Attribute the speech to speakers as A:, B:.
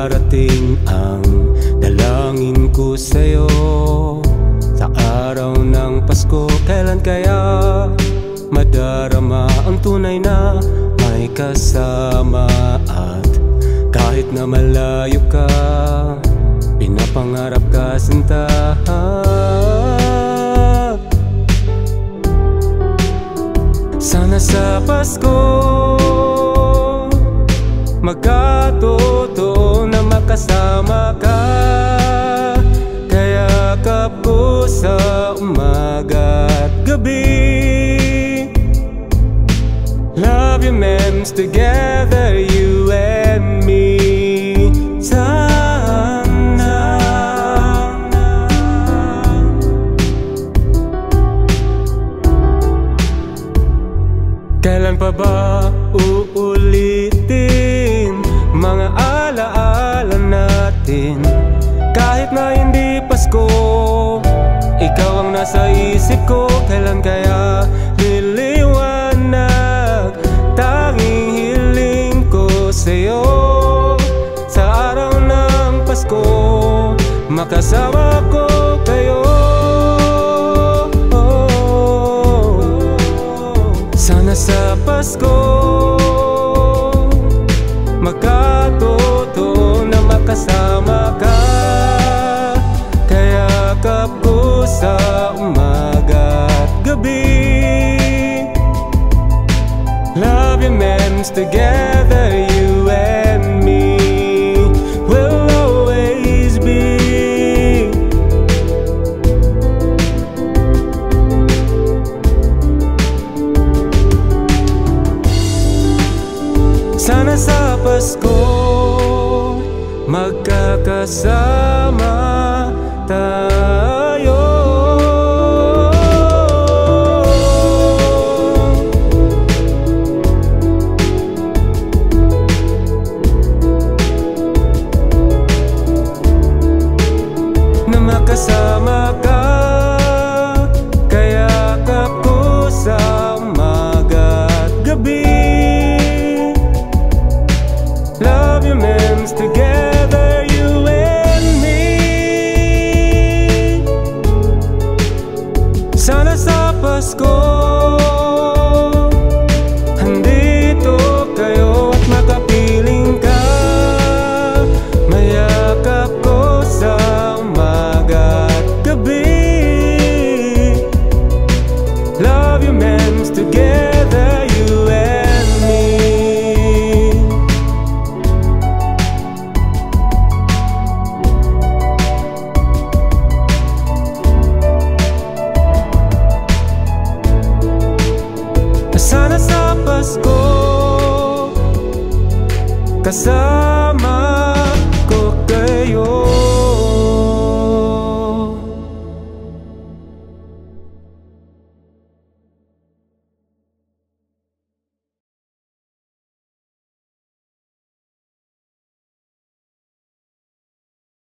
A: darating ang dalangin ko sa'yo sa araw ng Pasko. Kailan kaya madarama ang tunay na may kasama? At kahit na malayo ka, pinapangarap ka sinta. Sana sa Pasko magkatotoo na makasama ka. Kayakap ko sa umaga at gabi. Love your memes together, you and me. Sana kailan pa ba uulitin mga alaala natin? Kahit na hindi Pasko, ikaw ang nasa isip ko. Kailan kaya liliwanag? Tanging hiling ko sa'yo sa araw ng Pasko, makasama ko kayo. Sana sa Pasko magkatotoo na makasama ka. Kayakap ko sa umaga at gabi. Love your memes together, you and me. Will always be. Sana sa Pasko magkakasama tayo. Na makasama ka, kayakap ko sa umaga at gabi. Love your memes together, you and me. Sana sa Pasko andito kayo at makapiling ka. Mayakap ko sa umaga at gabi. Love your memes together, you and me. Sana sa Pasko kasama